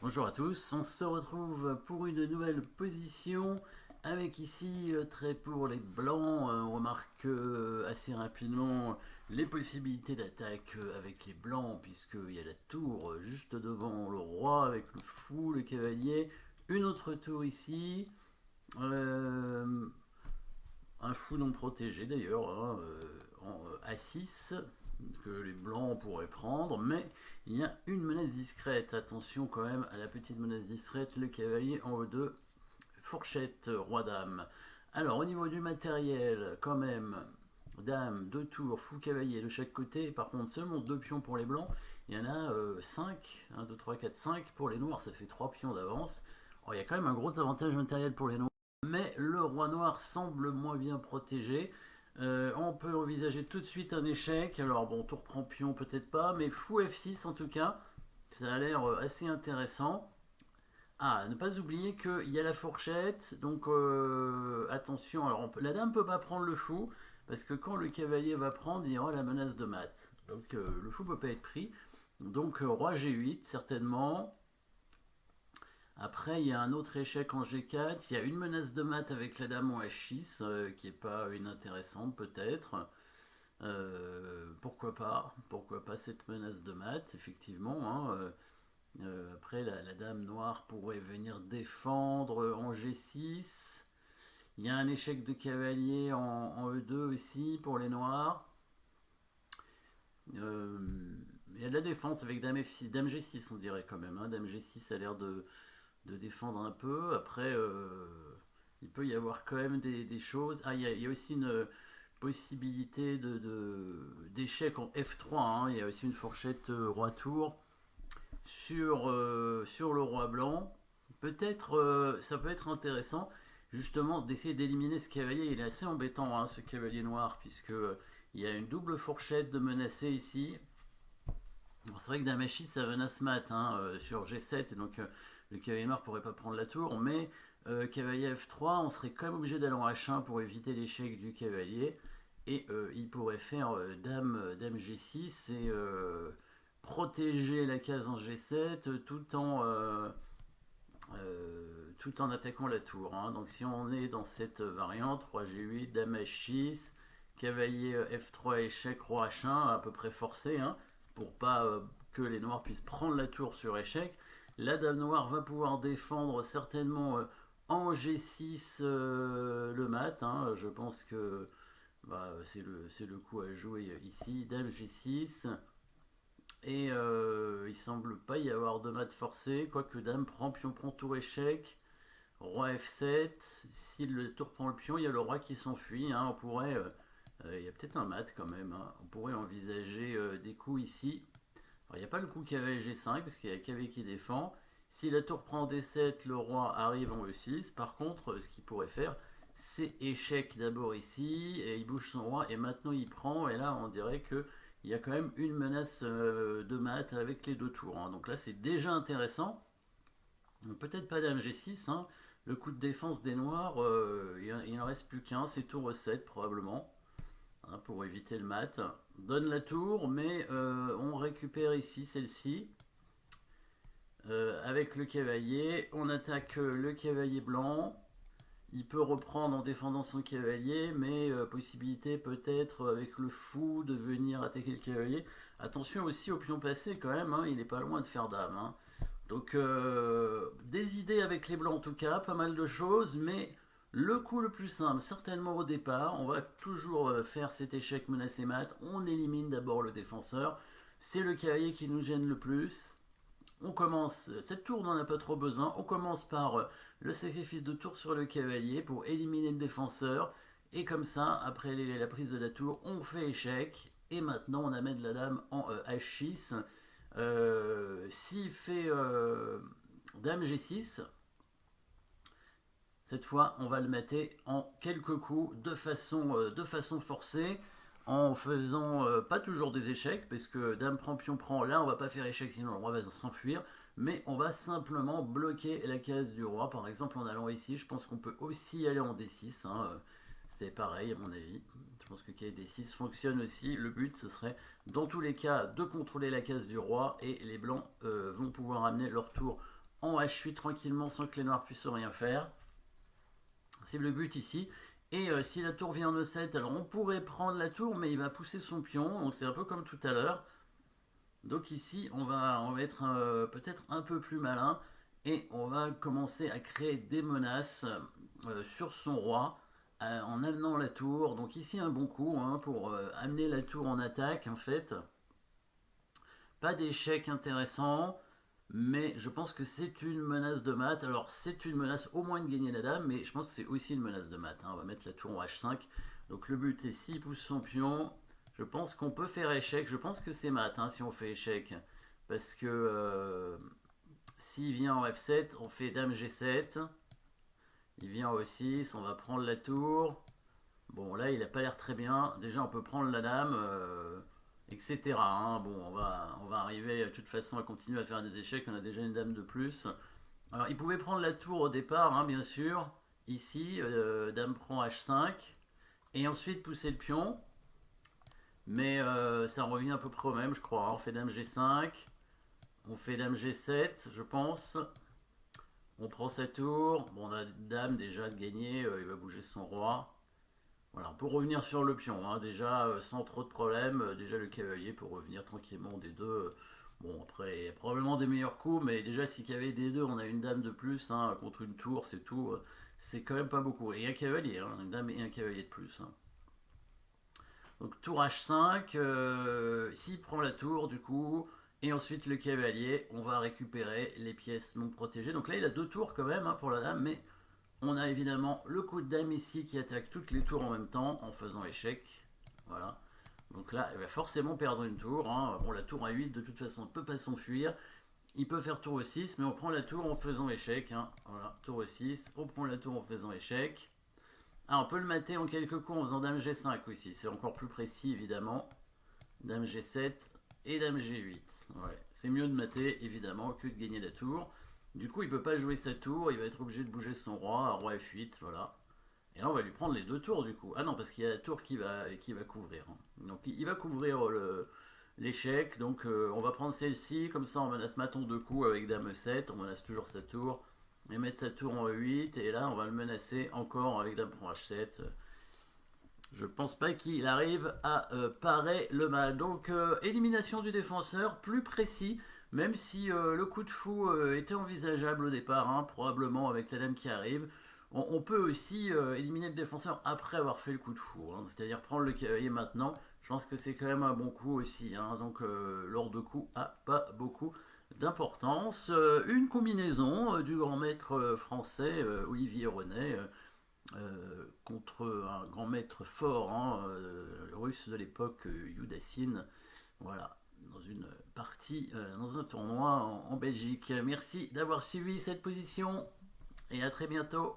Bonjour à tous, on se retrouve pour une nouvelle position avec ici le trait pour les blancs. On remarque assez rapidement les possibilités d'attaque avec les blancs puisqu'il y a la tour juste devant le roi avec le fou, le cavalier, une autre tour ici, euh, un fou non protégé d'ailleurs, hein, en A6 que les blancs pourraient prendre, mais il y a une menace discrète. Attention quand même à la petite menace discrète, le cavalier en E2, fourchette, roi-dame. Alors au niveau du matériel, quand même, dame, deux tours, fou cavalier de chaque côté. Par contre, seulement deux pions pour les blancs. Il y en a 5, 1, 2, 3, 4, 5 pour les noirs, ça fait 3 pions d'avance. Oh, il y a quand même un gros avantage matériel pour les noirs, mais le roi noir semble moins bien protégé. On peut envisager tout de suite un échec. Alors bon, tour prend pion peut-être pas, mais fou F6 en tout cas, ça a l'air assez intéressant. Ah, ne pas oublier qu'il y a la fourchette, donc attention. Alors la dame peut pas prendre le fou, parce que quand le cavalier va prendre, il y aura la menace de mat. Donc le fou peut pas être pris. Donc roi G8 certainement. Après, il y a un autre échec en G4. Il y a une menace de mat avec la dame en H6, qui n'est pas inintéressante peut-être. Pourquoi pas cette menace de mat, effectivement. Hein. Après, la dame noire pourrait venir défendre en G6. Il y a un échec de cavalier en E2 aussi pour les noirs. Euh, il y a de la défense avec dame F6, dame G6 on dirait quand même. Hein. Dame G6 a l'air de défendre un peu. Après, il peut y avoir quand même des choses. Ah, il y a aussi une possibilité d'échec en F3. Hein. Il y a aussi une fourchette roi-tour sur le roi blanc. Peut-être, ça peut être intéressant, justement, d'essayer d'éliminer ce cavalier. Il est assez embêtant, hein, ce cavalier noir, puisque il y a une double fourchette de menacé ici. Bon, c'est vrai que dame H6 ça menace mat hein, sur G7, et donc le cavalier noir pourrait pas prendre la tour, mais cavalier F3, on serait quand même obligé d'aller en H1 pour éviter l'échec du cavalier, et il pourrait faire dame G6 et protéger la case en G7 tout en attaquant la tour. Hein. Donc si on est dans cette variante, roi G8, dame H6, cavalier F3, échec, roi H1, à peu près forcé, hein, pour pas que les noirs puissent prendre la tour sur échec. La dame noire va pouvoir défendre certainement en G6 le mat. Hein. Je pense que bah, c'est le coup à jouer ici. Dame G6. Et il semble pas y avoir de mat forcé, quoique dame prend, pion prend, tour échec. Roi F7, si le tour prend le pion, il y a le roi qui s'enfuit. Hein. On pourrait, il y a peut-être un mat quand même. Hein. On pourrait envisager des coups ici. Alors, il n'y a pas le coup cavalier G5 parce qu'il y a cavalier qui défend. Si la tour prend D7, le roi arrive en E6. Par contre, ce qu'il pourrait faire, c'est échec d'abord ici, et il bouge son roi, et maintenant il prend, et là on dirait que il y a quand même une menace de mat avec les deux tours. Hein. Donc là c'est déjà intéressant. Peut-être pas dame G6, hein. Le coup de défense des noirs, il n'en reste plus qu'un, c'est tour E7 probablement, hein, pour éviter le mat. Donne la tour, mais on récupère ici celle-ci. Avec le cavalier, on attaque le cavalier blanc. Il peut reprendre en défendant son cavalier, mais possibilité peut-être avec le fou de venir attaquer le cavalier. Attention aussi au pion passé quand même, hein, il n'est pas loin de faire dame. Hein. Donc des idées avec les blancs en tout cas, pas mal de choses, mais le coup le plus simple, certainement au départ, on va toujours faire cet échec menacé mat, on élimine d'abord le défenseur, c'est le cavalier qui nous gêne le plus. On commence, cette tour n'en a pas trop besoin, on commence par le sacrifice de tour sur le cavalier pour éliminer le défenseur, et comme ça, après la prise de la tour, on fait échec, et maintenant on amène la dame en H6. S'il fait dame G6, cette fois on va le mettre en quelques coups de façon forcée, en faisant pas toujours des échecs, parce que dame prend, pion prend, là on va pas faire échec sinon le roi va s'enfuir, mais on va simplement bloquer la case du roi, par exemple en allant ici. Je pense qu'on peut aussi aller en D6, hein, c'est pareil à mon avis. Je pense que D6 fonctionne aussi. Le but ce serait dans tous les cas de contrôler la case du roi, et les blancs vont pouvoir amener leur tour en H8 tranquillement sans que les noirs puissent rien faire. C'est le but ici. Et si la tour vient en E7, alors on pourrait prendre la tour, mais il va pousser son pion. Donc c'est un peu comme tout à l'heure. Donc ici, on va être peut-être un peu plus malin. Et on va commencer à créer des menaces sur son roi en amenant la tour. Donc ici un bon coup hein, pour amener la tour en attaque en fait. Pas d'échec intéressant, mais je pense que c'est une menace de mat. Alors c'est une menace au moins de gagner la dame, mais je pense que c'est aussi une menace de mat. Hein. On va mettre la tour en H5. Donc le but est s'il pousse son pion, je pense qu'on peut faire échec. Je pense que c'est mat hein, si on fait échec. Parce que s'il vient en F7, on fait dame G7. Il vient en E6, on va prendre la tour. Bon là il a pas l'air très bien. Déjà on peut prendre la dame. Etc. hein. Bon, on va arriver de toute façon à continuer à faire des échecs. On a déjà une dame de plus. Alors, il pouvait prendre la tour au départ, hein, bien sûr. Ici, dame prend H5. Et ensuite pousser le pion. Mais ça revient à peu près au même, je crois. On fait dame G5. On fait dame G7, je pense. On prend sa tour. Bon, on a dame déjà de gagner. Il va bouger son roi. Voilà, pour revenir sur le pion, hein, déjà sans trop de problèmes, déjà le cavalier peut revenir tranquillement des deux. Bon, après, il y a probablement des meilleurs coups, mais déjà si cavalier des deux, on a une dame de plus hein, contre une tour, c'est tout. C'est quand même pas beaucoup. Et un cavalier, hein, une dame et un cavalier de plus. Hein. Donc tour H5, s'il prend la tour du coup, et ensuite le cavalier, on va récupérer les pièces non protégées. Donc là il a deux tours quand même hein, pour la dame, mais on a évidemment le coup de dame ici qui attaque toutes les tours en même temps en faisant échec. Voilà. Donc là, il va forcément perdre une tour. Hein. Bon, la tour à 8, de toute façon, ne peut pas s'enfuir. Il peut faire tour E6, mais on prend la tour en faisant échec. Hein. Voilà, tour E6, on prend la tour en faisant échec. Ah, on peut le mater en quelques coups en faisant dame G5 aussi. C'est encore plus précis, évidemment. Dame G7 et dame G8. Ouais. C'est mieux de mater, évidemment, que de gagner la tour. Du coup, il peut pas jouer sa tour, il va être obligé de bouger son roi, roi F8, voilà. Et là, on va lui prendre les deux tours du coup. Ah non, parce qu'il y a la tour qui va couvrir. Hein. Donc il va couvrir l'échec. Donc on va prendre celle-ci, comme ça on menace mat en deux coups avec dame E7, on menace toujours sa tour. Et mettre sa tour en E8, et là on va le menacer encore avec dame prend H7. Je pense pas qu'il arrive à parer le mal. Donc élimination du défenseur, plus précis, même si le coup de fou était envisageable au départ, hein, probablement avec la dame qui arrive. On peut aussi éliminer le défenseur après avoir fait le coup de fou, hein, c'est-à-dire prendre le cavalier maintenant. Je pense que c'est quand même un bon coup aussi, hein, donc l'ordre de coup a pas beaucoup d'importance. Une combinaison du grand maître français Olivier René contre un grand maître fort, hein, russe de l'époque, Yudasin. Voilà, dans une partie, dans un tournoi en Belgique. Merci d'avoir suivi cette position et à très bientôt.